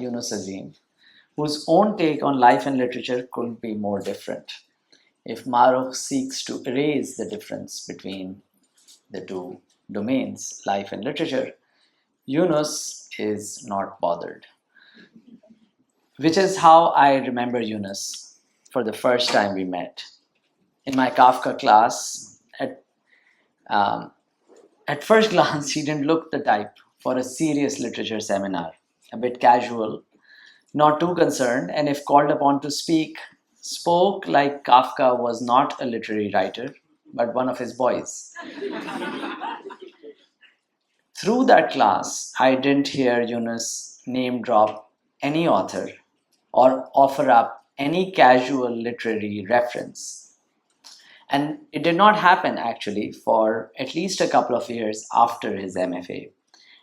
Younis Azeem, whose own take on life and literature couldn't be more different. If Marok seeks to erase the difference between the two domains, life and literature, Younis is not bothered. Which is how I remember Younis for the first time we met. In my Kafka class, um, at first glance, he didn't look the type for a serious literature seminar, a bit casual, not too concerned, and if called upon to speak, spoke like Kafka was not a literary writer, but one of his boys. Through that class, I didn't hear Younis name drop any author or offer up any casual literary reference. And it did not happen actually for at least a couple of years after his MFA.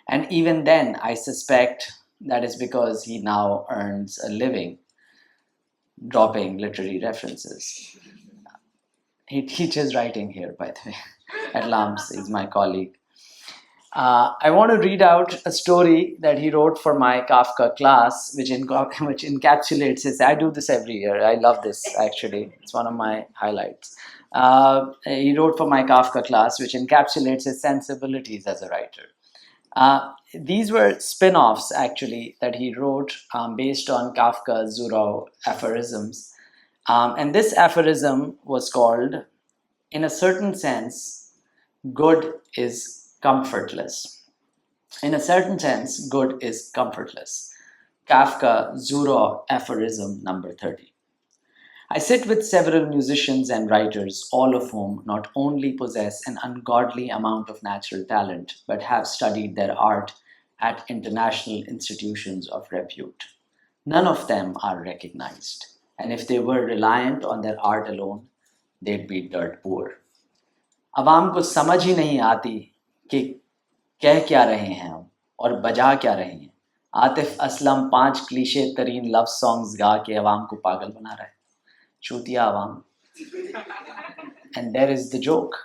And even then, I suspect that is because he now earns a living dropping literary references. He teaches writing here, by the way, at LAMS, is my colleague. I want to read out a story that he wrote for my Kafka class, which encapsulates his. I do this every year. I love this, actually. It's one of my highlights. He wrote for my Kafka class, which encapsulates his sensibilities as a writer. These were spin-offs, actually, that he wrote based on Kafka's Zurau aphorisms. And this aphorism was called, in a certain sense, good is comfortless. In a certain sense, good is comfortless. Kafka, Zurau aphorism number 30. I sit with several musicians and writers, all of whom not only possess an ungodly amount of natural talent, but have studied their art at international institutions of repute. None of them are recognized, and if they were reliant on their art alone, they'd be dirt poor. अवाम को समझ ही नहीं आती कि कह क्या रहे हैं हम और बजा क्या रहे हैं. आतिफ असलम 5 क्लीशे तरीन लव सॉन्ग्स गा के अवाम को पागल बना रहा है. चूतिया अवाम. And there is the joke.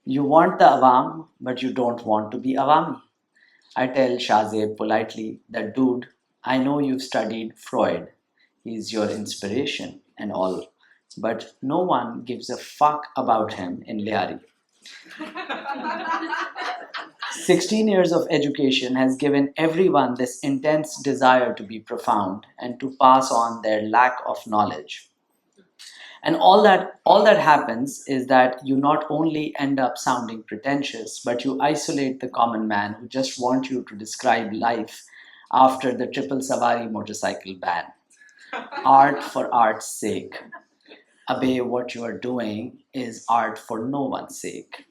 You want the awam, but you don't want to be awami. I tell Shahzeb politely that, dude, I know you've studied Freud. He's your inspiration and all. But no one gives a fuck about him in Lehari. 16 years of education has given everyone this intense desire to be profound and to pass on their lack of knowledge. And all that happens is that you not only end up sounding pretentious, but you isolate the common man who just want you to describe life after the triple savari motorcycle ban. Art for art's sake. Abe, what you are doing is art for no one's sake.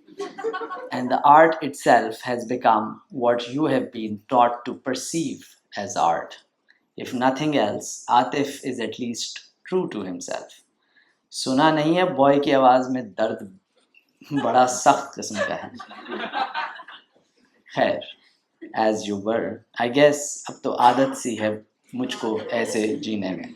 And the art itself has become what you have been taught to perceive as art. If nothing else, Atif is at least true to himself. सुना नहीं है boy की आवाज में दर्द बड़ा सख्त किस्म का है. खैर, as you were, I guess अब तो आदत सी है मुझको ऐसे जीने में.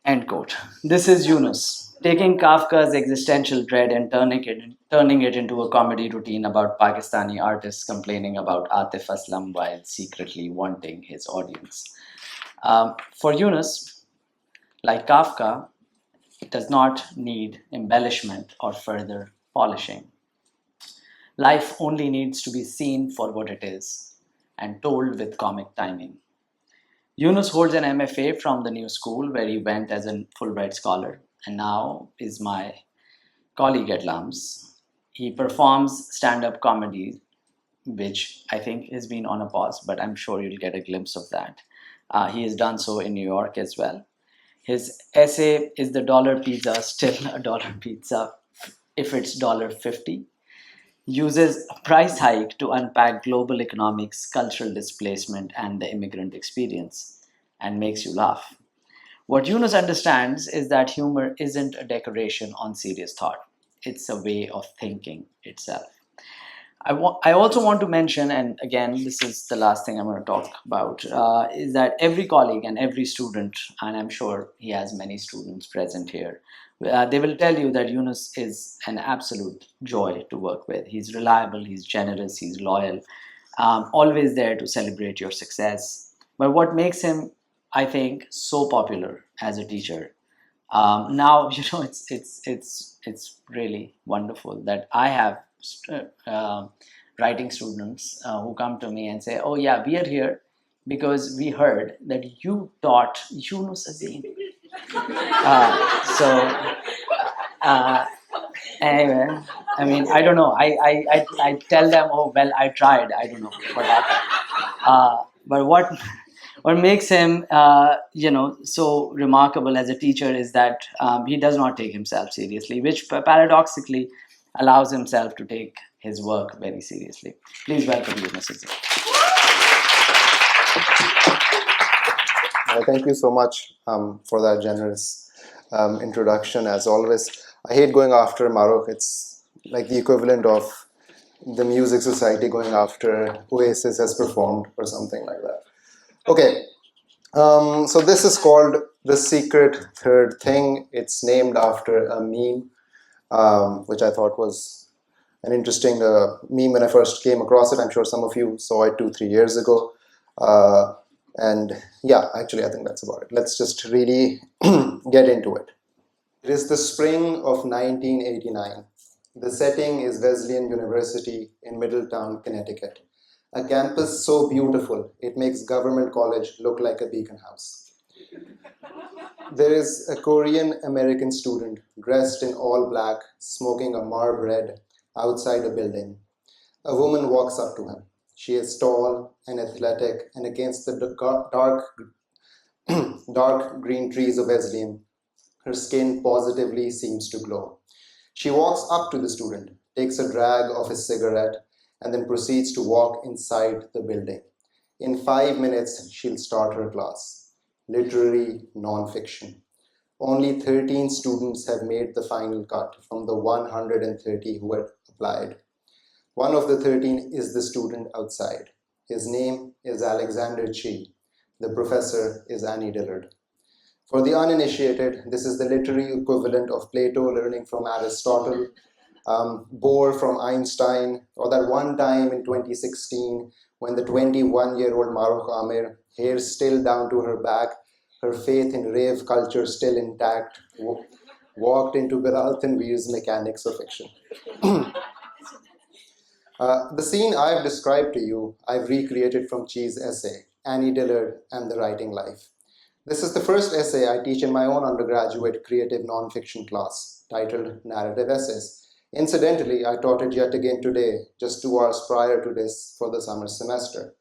End quote. This is Younis, taking Kafka's existential dread and turning it into a comedy routine about Pakistani artists complaining about Atif Aslam while secretly wanting his audience. For Younis, like Kafka, it does not need embellishment or further polishing. Life only needs to be seen for what it is and told with comic timing. Younis holds an MFA from the New School, where he went as a Fulbright scholar, and now is my colleague at LAMS. He performs stand-up comedy, which I think has been on a pause, but I'm sure you'll get a glimpse of that. He has done so in New York as well. His essay, Is the Dollar Pizza Still a Dollar Pizza if it's $1.50? Uses a price hike to unpack global economics, cultural displacement, and the immigrant experience, and makes you laugh. What Younis understands is that humor isn't a decoration on serious thought. It's a way of thinking itself. I also want to mention, and again, this is the last thing I'm going to talk about, is that every colleague and every student, and I'm sure he has many students present here, they will tell you that Younis is an absolute joy to work with. He's reliable, he's generous, he's loyal. always there to celebrate your success. But what makes him, I think, so popular as a teacher, now it's really wonderful that I have writing students who come to me and say, "Oh yeah, we are here because we heard that you taught Yunus Azeem." So uh, anyway, I mean, I don't know. I tell them, "Oh well, I tried. I don't know what happened." But what makes him so remarkable as a teacher is that he does not take himself seriously, which paradoxically allows himself to take his work very seriously. Please welcome you, Mrs. Thank you so much for that generous introduction. As always, I hate going after Marok. It's like the equivalent of the Music Society going after Oasis has performed or something like that. Okay, so this is called The Secret Third Thing. It's named after a meme, which I thought was an interesting meme when I first came across it. I'm sure some of you saw it 2-3 years ago. And yeah, actually, I think that's about it. Let's just really get into it. It is the spring of 1989. The setting is Wesleyan University in Middletown, Connecticut. A campus so beautiful, it makes government college look like a beacon house. There is a Korean American student dressed in all black, smoking a Marlboro outside a building. A woman walks up to him. She is tall and athletic, and against the dark green trees of Wesleyan, her skin positively seems to glow. She walks up to the student, takes a drag of his cigarette, and then proceeds to walk inside the building. In 5 minutes, she'll start her class. Literary nonfiction. Only 13 students have made the final cut from the 130 who had applied. One of the 13 is the student outside. His name is Alexander Chi. The professor is Annie Dillard. For the uninitiated, this is the literary equivalent of Plato learning from Aristotle, Bohr from Einstein, or that one time in 2016 when the 21-year-old Maruf Amir, hair still down to her back, her faith in rave culture still intact, walked into Biral Tanveer's Mechanics of Fiction. The scene I've described to you, I've recreated from Chi's essay, Annie Dillard and the Writing Life. This is the first essay I teach in my own undergraduate creative nonfiction class, titled Narrative Essays. Incidentally, I taught it yet again today, just 2 hours prior to this for the summer semester.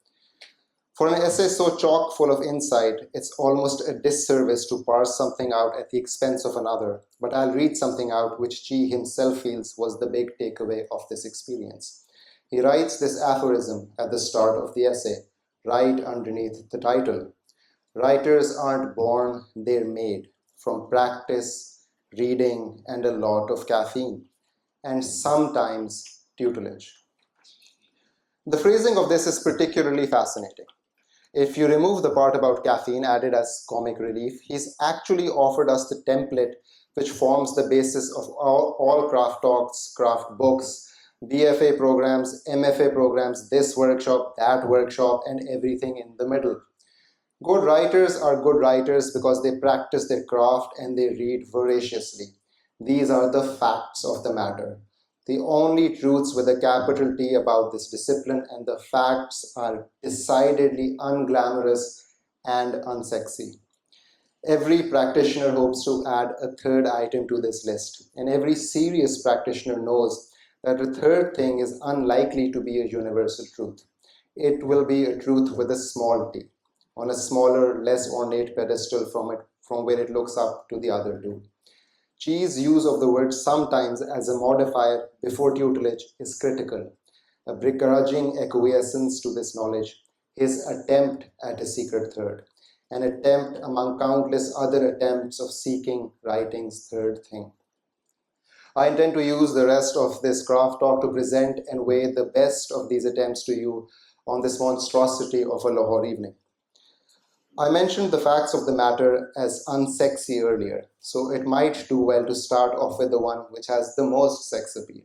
For an essay so chock full of insight, it's almost a disservice to parse something out at the expense of another, but I'll read something out which Chi himself feels was the big takeaway of this experience. He writes this aphorism at the start of the essay, right underneath the title. Writers aren't born, they're made from practice, reading, and a lot of caffeine, and sometimes tutelage. The phrasing of this is particularly fascinating. If you remove the part about caffeine added as comic relief, he's actually offered us the template which forms the basis of all craft talks, craft books, BFA programs, MFA programs, this workshop, that workshop, and everything in the middle. Good writers are good writers because they practice their craft and they read voraciously. These are the facts of the matter. The only truths with a capital T about this discipline, and the facts are decidedly unglamorous and unsexy. Every practitioner hopes to add a third item to this list, and every serious practitioner knows that the third thing is unlikely to be a universal truth. It will be a truth with a small t, on a smaller, less ornate pedestal from where it looks up to the other two. Chi's use of the word sometimes as a modifier before tutelage is critical, a begrudging acquiescence to this knowledge, his attempt at a secret third, an attempt among countless other attempts of seeking writing's third thing. I intend to use the rest of this craft talk to present and weigh the best of these attempts to you on this monstrosity of a Lahore evening. I mentioned the facts of the matter as unsexy earlier, so it might do well to start off with the one which has the most sex appeal.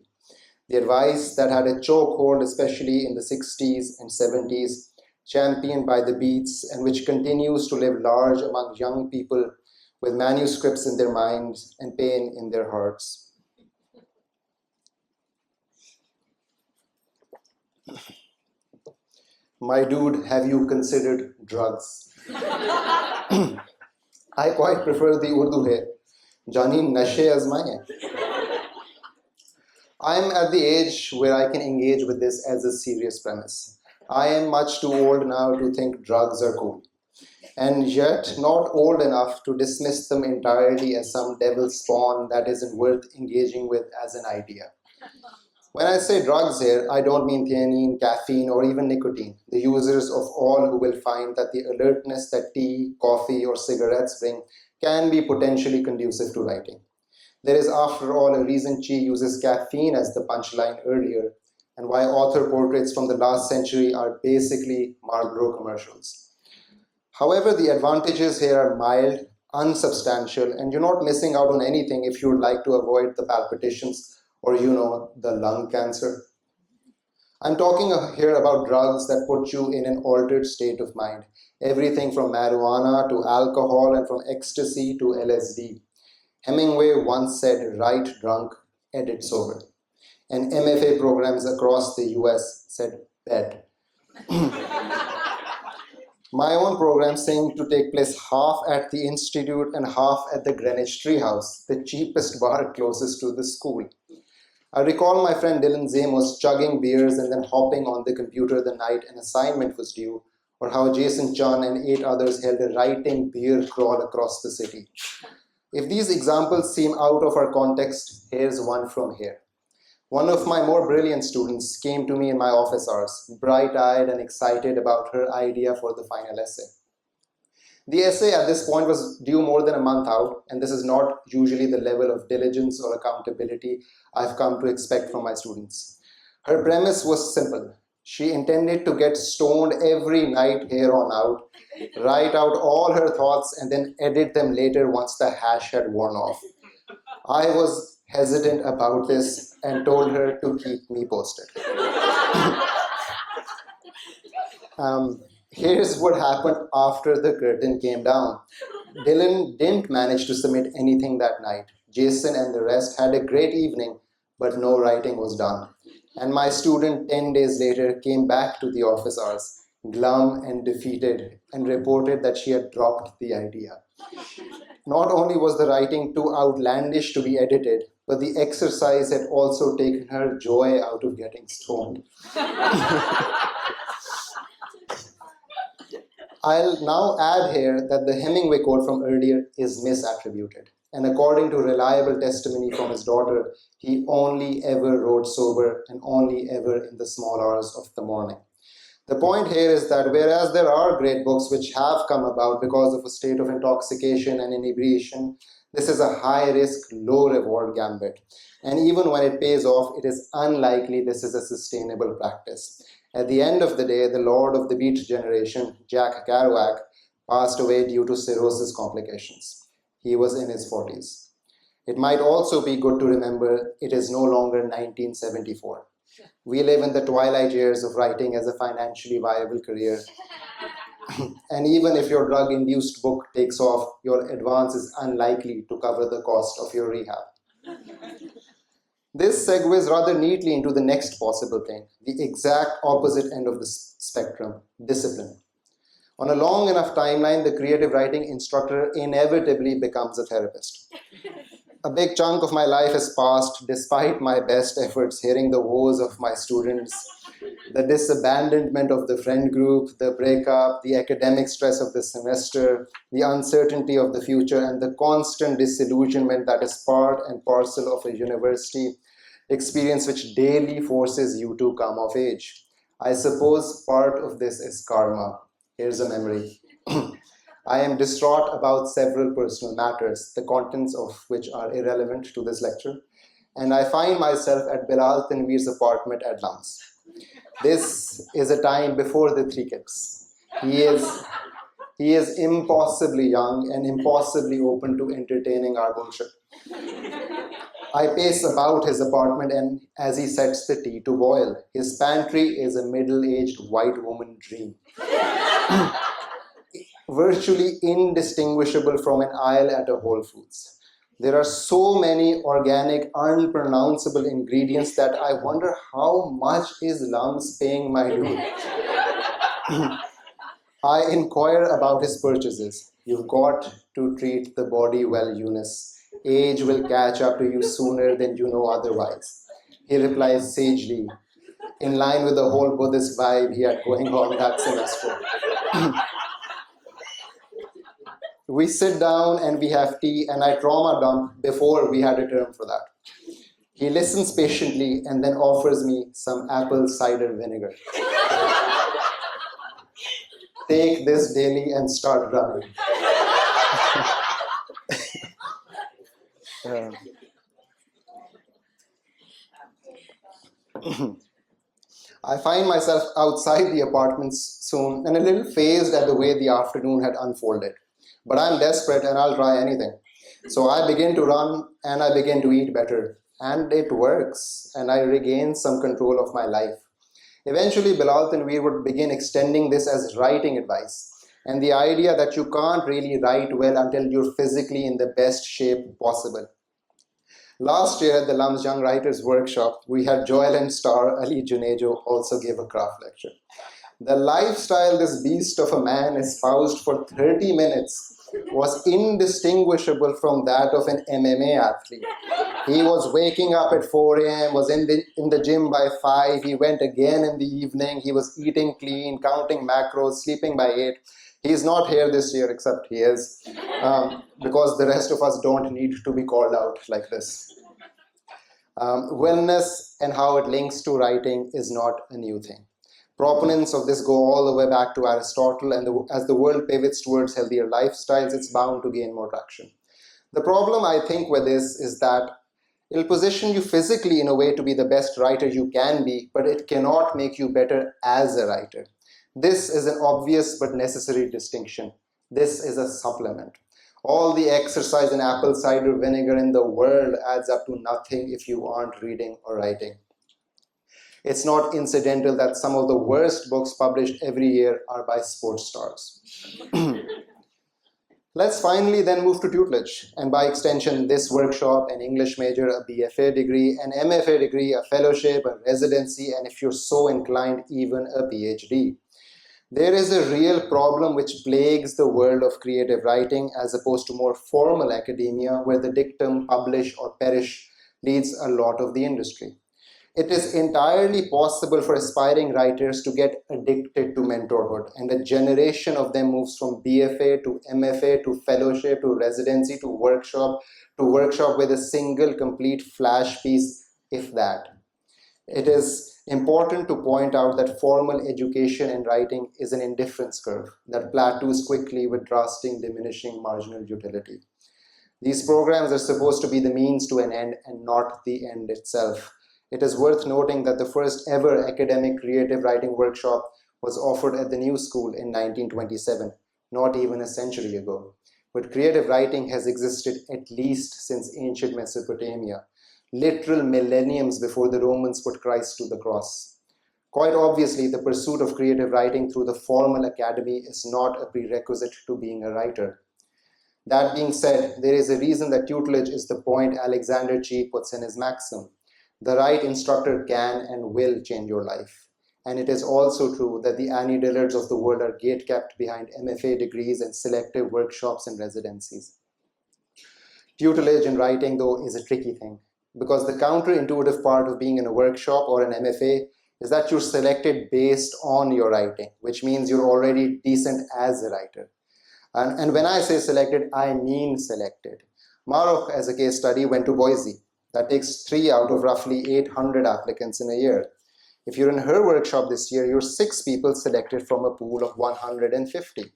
The advice that had a chokehold, especially in the 60s and 70s, championed by the Beats, and which continues to live large among young people with manuscripts in their minds and pain in their hearts. My dude, have you considered drugs? I quite prefer the Urdu hai. Jani nashe azmaye. I'm at the age where I can engage with this as a serious premise. I am much too old now to think drugs are cool, and yet not old enough to dismiss them entirely as some devil's spawn that isn't worth engaging with as an idea. When I say drugs here, I don't mean theanine, caffeine, or even nicotine. The users of all who will find that the alertness that tea, coffee, or cigarettes bring can be potentially conducive to writing. There is, after all, a reason Chi uses caffeine as the punchline earlier, and why author portraits from the last century are basically Marlboro commercials. However, the advantages here are mild, unsubstantial, and you're not missing out on anything if you would like to avoid the palpitations or, the lung cancer. I'm talking here about drugs that put you in an altered state of mind. Everything from marijuana to alcohol and from ecstasy to LSD. Hemingway once said, write drunk, edit sober. And MFA programs across the US said, bed. My own program seemed to take place half at the Institute and half at the Greenwich Treehouse, the cheapest bar closest to the school. I recall my friend Dylan Zame was chugging beers and then hopping on the computer the night an assignment was due, or how Jason Chun and 8 others held a writing beer crawl across the city. If these examples seem out of our context, here's one from here. One of my more brilliant students came to me in my office hours, bright-eyed and excited about her idea for the final essay. The essay at this point was due more than a month out, and this is not usually the level of diligence or accountability I've come to expect from my students. Her premise was simple. She intended to get stoned every night here on out, write out all her thoughts, and then edit them later once the hash had worn off. I was hesitant about this and told her to keep me posted. Here's what happened after the curtain came down. Dylan didn't manage to submit anything that night. Jason and the rest had a great evening, but no writing was done. And my student 10 days later came back to the office hours, glum and defeated, and reported that she had dropped the idea. Not only was the writing too outlandish to be edited, but the exercise had also taken her joy out of getting stoned. I'll now add here that the Hemingway quote from earlier is misattributed. And according to reliable testimony from his daughter, he only ever wrote sober and only ever in the small hours of the morning. The point here is that whereas there are great books which have come about because of a state of intoxication and inebriation, this is a high-risk, low-reward gambit. And even when it pays off, it is unlikely this is a sustainable practice. At the end of the day, the lord of the Beat generation, Jack Kerouac, passed away due to cirrhosis complications. He was in his 40s. It might also be good to remember it is no longer 1974. We live in the twilight years of writing as a financially viable career. And even if your drug-induced book takes off, your advance is unlikely to cover the cost of your rehab. This segues rather neatly into the next possible thing, the exact opposite end of the spectrum, discipline. On a long enough timeline, the creative writing instructor inevitably becomes a therapist. A big chunk of my life has passed, despite my best efforts, hearing the woes of my students, the disabandonment of the friend group, the breakup, the academic stress of the semester, the uncertainty of the future, and the constant disillusionment that is part and parcel of a university experience which daily forces you to come of age. I suppose part of this is karma. Here's a memory. I am distraught about several personal matters, the contents of which are irrelevant to this lecture, and I find myself at Bilal Tanveer's apartment at Lums. This is a time before the 3 kicks. He is impossibly young and impossibly open to entertaining our bullshit. I pace about his apartment and as he sets the tea to boil. His pantry is a middle-aged white woman dream, virtually indistinguishable from an aisle at a Whole Foods. There are so many organic, unpronounceable ingredients that I wonder how much is Lums paying my dude. I inquire about his purchases. You've got to treat the body well, Younis. Age will catch up to you sooner than you know otherwise. He replies sagely, in line with the whole Buddhist vibe he had going on that semester. We sit down and we have tea, and I trauma dump before we had a term for that. He listens patiently and then offers me some apple cider vinegar. Take this daily and start running. I find myself outside the apartment soon and a little phased at the way the afternoon had unfolded. But I'm desperate and I'll try anything. So I begin to run and I begin to eat better. And it works, and I regain some control of my life. Eventually, Bilal Tanveer would begin extending this as writing advice, and the idea that you can't really write well until you're physically in the best shape possible. Last year at the Lums Young Writers Workshop, we had Joel and star Ali Junejo also give a craft lecture. The lifestyle this beast of a man espoused for 30 minutes was indistinguishable from that of an MMA athlete. He was waking up at 4 a.m., was in the gym by 5, he went again in the evening, he was eating clean, counting macros, sleeping by 8. He's not here this year, except he is, because the rest of us don't need to be called out like this. Wellness and how it links to writing is not a new thing. Proponents of this go all the way back to Aristotle, and as the world pivots towards healthier lifestyles, it's bound to gain more traction. The problem, I think, with this is that it'll position you physically in a way to be the best writer you can be, but it cannot make you better as a writer. This is an obvious but necessary distinction. This is a supplement. All the exercise in apple cider vinegar in the world adds up to nothing if you aren't reading or writing. It's not incidental that some of the worst books published every year are by sports stars. Let's finally then move to tutelage, and by extension, this workshop, an English major, a BFA degree, an MFA degree, a fellowship, a residency, and if you're so inclined, even a PhD. There is a real problem which plagues the world of creative writing as opposed to more formal academia, where the dictum publish or perish leads a lot of the industry. It is entirely possible for aspiring writers to get addicted to mentorhood, and a generation of them moves from BFA to MFA to fellowship to residency to workshop with a single complete flash piece, if that. It is important to point out that formal education in writing is an indifference curve that plateaus quickly with drastic diminishing marginal utility. These programs are supposed to be the means to an end and not the end itself. It is worth noting that the first ever academic creative writing workshop was offered at the New School in 1927, not even a century ago. But creative writing has existed at least since ancient Mesopotamia, literal millenniums before the Romans put Christ to the cross. Quite obviously, the pursuit of creative writing through the formal academy is not a prerequisite to being a writer. That being said, there is a reason that tutelage is the point Alexander Chi puts in his maxim. The right instructor can and will change your life. And it is also true that the Annie Dillards of the world are gate-kept behind MFA degrees and selective workshops and residencies. Tutelage in writing, though, is a tricky thing, because the counterintuitive part of being in a workshop or an MFA is that you're selected based on your writing, which means you're already decent as a writer. And when I say selected, I mean selected. Marok, as a case study, went to Boise. That takes 3 out of roughly 800 applicants in a year. If you're in her workshop this year, you're 6 people selected from a pool of 150.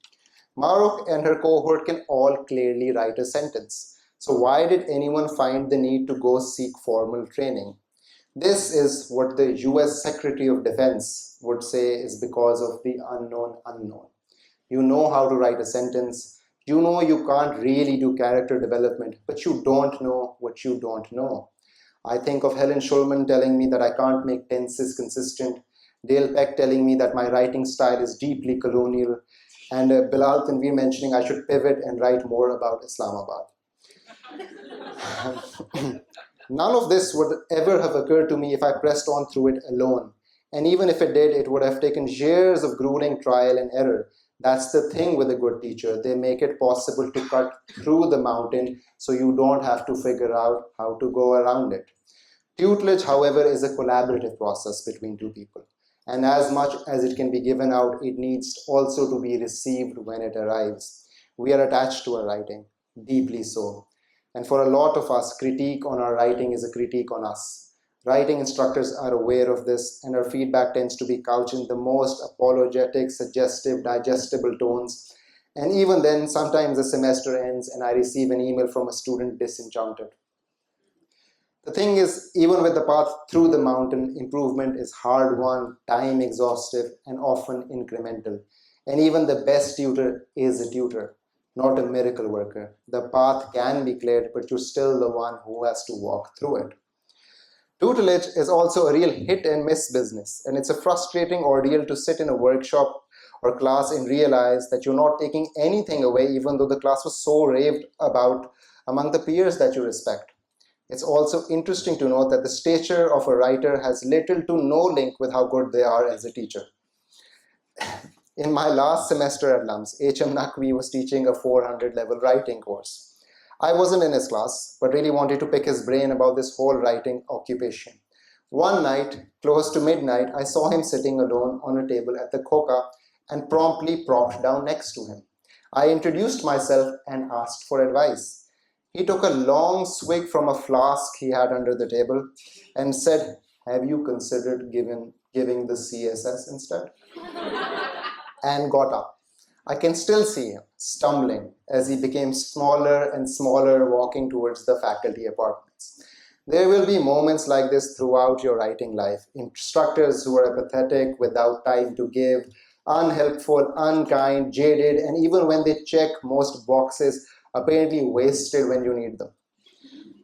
Marok and her cohort can all clearly write a sentence. So why did anyone find the need to go seek formal training? This is what the US Secretary of Defense would say is because of the unknown unknown. You know how to write a sentence. You know you can't really do character development, but you don't know what you don't know. I think of Helen Schulman telling me that I can't make tenses consistent, Dale Peck telling me that my writing style is deeply colonial, and Bilal Tanveer mentioning I should pivot and write more about Islamabad. None of this would ever have occurred to me if I pressed on through it alone. And even if it did, it would have taken years of grueling trial and error. That's the thing with a good teacher. They make it possible to cut through the mountain so you don't have to figure out how to go around it. Tutelage, however, is a collaborative process between two people. And as much as it can be given out, it needs also to be received when it arrives. We are attached to our writing, deeply so. And for a lot of us, critique on our writing is a critique on us. Writing instructors are aware of this, and our feedback tends to be couched in the most apologetic, suggestive, digestible tones. And even then, sometimes the semester ends and I receive an email from a student disenchanted. The thing is, even with the path through the mountain, improvement is hard won, time exhaustive, and often incremental. And even the best tutor is a tutor, not a miracle worker. The path can be cleared, but you're still the one who has to walk through it. Tutelage is also a real hit and miss business, and it's a frustrating ordeal to sit in a workshop or class and realize that you're not taking anything away, even though the class was so raved about among the peers that you respect. It's also interesting to note that the stature of a writer has little to no link with how good they are as a teacher. In my last semester at LUMS, H.M. Naqvi was teaching a 400 level writing course. I wasn't in his class, but really wanted to pick his brain about this whole writing occupation. One night, close to midnight, I saw him sitting alone on a table at the Khoka and promptly propped down next to him. I introduced myself and asked for advice. He took a long swig from a flask he had under the table and said, "Have you considered giving the CSS instead?" and got up. I can still see him stumbling as he became smaller and smaller walking towards the faculty apartments. There will be moments like this throughout your writing life. Instructors who are apathetic, without time to give, unhelpful, unkind, jaded, and even when they check most boxes, apparently wasted when you need them.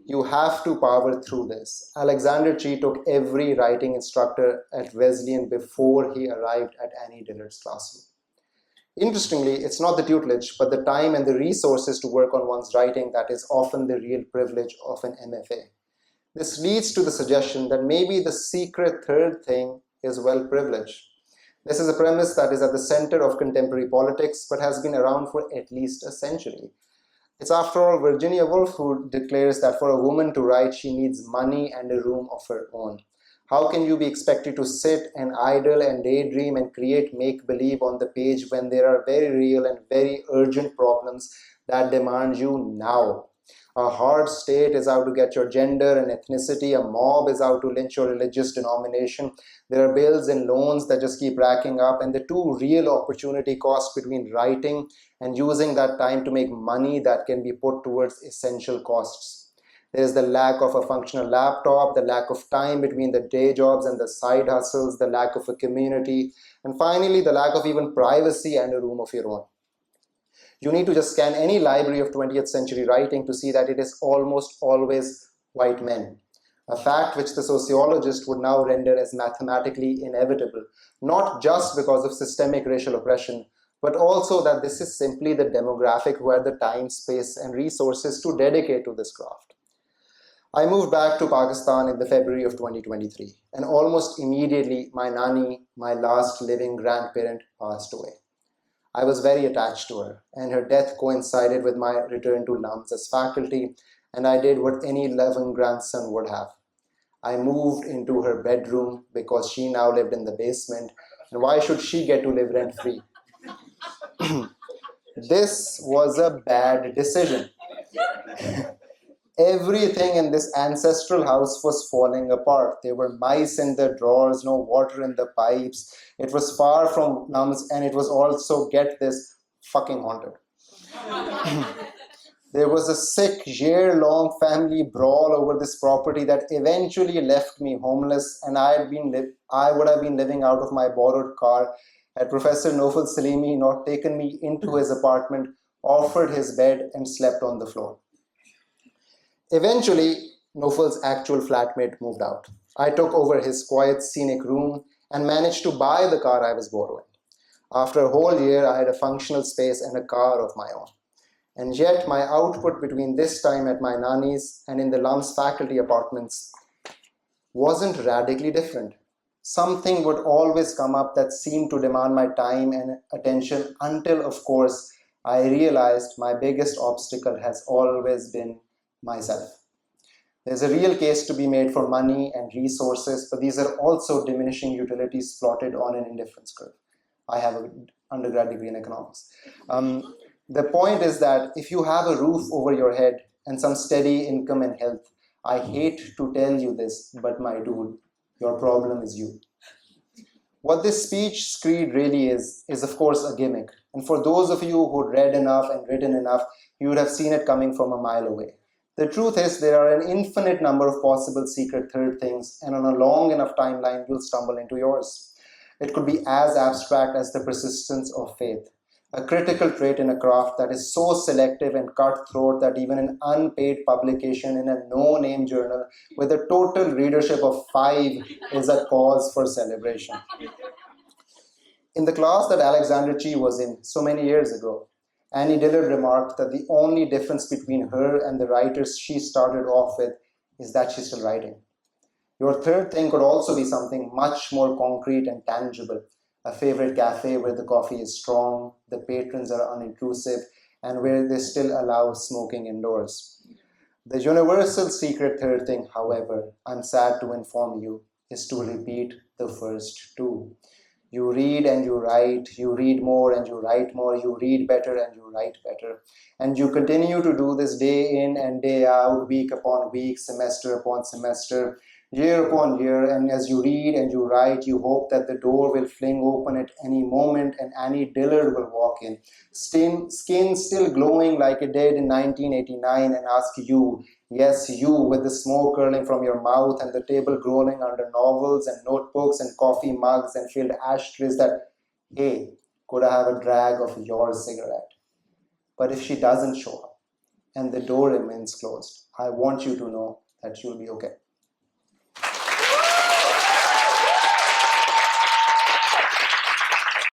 You have to power through this. Alexander Chi took every writing instructor at Wesleyan before he arrived at Annie Dillard's classroom. Interestingly, it's not the tutelage, but the time and the resources to work on one's writing that is often the real privilege of an MFA. This leads to the suggestion that maybe the secret third thing is well privilege. This is a premise that is at the center of contemporary politics, but has been around for at least a century. It's after all Virginia Woolf who declares that for a woman to write, she needs money and a room of her own. How can you be expected to sit and idle and daydream and create make-believe on the page when there are very real and very urgent problems that demand you now? A hard state is out to get your gender and ethnicity. A mob is out to lynch your religious denomination. There are bills and loans that just keep racking up, and the two real opportunity costs between writing and using that time to make money that can be put towards essential costs. There is the lack of a functional laptop, the lack of time between the day jobs and the side hustles, the lack of a community, and finally the lack of even privacy and a room of your own. You need to just scan any library of 20th century writing to see that it is almost always white men. A fact which the sociologist would now render as mathematically inevitable, not just because of systemic racial oppression, but also that this is simply the demographic who had the time, space, and resources to dedicate to this craft. I moved back to Pakistan in the February of 2023, and almost immediately my Nani, my last living grandparent, passed away. I was very attached to her, and her death coincided with my return to LUMS as faculty, and I did what any loving grandson would have. I moved into her bedroom because she now lived in the basement, and why should she get to live rent-free? This was a bad decision. Everything in this ancestral house was falling apart. There were mice in the drawers, no water in the pipes. It was far from LUMS, and it was also, get this, fucking haunted. There was a sick, year-long family brawl over this property that eventually left me homeless, and I would have been living out of my borrowed car had Professor Nofal Salimi not taken me into his apartment, offered his bed, and slept on the floor. Eventually, Nofal's actual flatmate moved out. I took over his quiet, scenic room and managed to buy the car I was borrowing. After a whole year, I had a functional space and a car of my own. And yet, my output between this time at my nanny's and in the Lum's faculty apartments wasn't radically different. Something would always come up that seemed to demand my time and attention until, of course, I realized my biggest obstacle has always been myself. There's a real case to be made for money and resources, but these are also diminishing utilities plotted on an indifference curve. I have an undergrad degree in economics. The point is that if you have a roof over your head and some steady income and health, I hate to tell you this, but my dude, your problem is you. What this speech screed really is of course a gimmick. And for those of you who read enough and written enough, you would have seen it coming from a mile away. The truth is, there are an infinite number of possible secret third things, and on a long enough timeline, you'll stumble into yours. It could be as abstract as the persistence of faith, a critical trait in a craft that is so selective and cutthroat that even an unpaid publication in a no name journal with a total readership of 5 is a cause for celebration. In the class that Alexander Chi was in so many years ago, Annie Dillard remarked that the only difference between her and the writers she started off with is that she's still writing. Your third thing could also be something much more concrete and tangible. A favorite cafe where the coffee is strong, the patrons are unintrusive, and where they still allow smoking indoors. The universal secret third thing, however, I'm sad to inform you, is to repeat the first two. You read and you write, you read more and you write more, you read better and you write better. And you continue to do this day in and day out, week upon week, semester upon semester, year upon year. And as you read and you write, you hope that the door will fling open at any moment and Annie Dillard will walk in, skin still glowing like it did in 1989, and ask you, yes, you, with the smoke curling from your mouth and the table groaning under novels and notebooks and coffee mugs and filled ashtrays, that, hey, could I have a drag of your cigarette? But if she doesn't show up and the door remains closed, I want you to know that you'll be okay.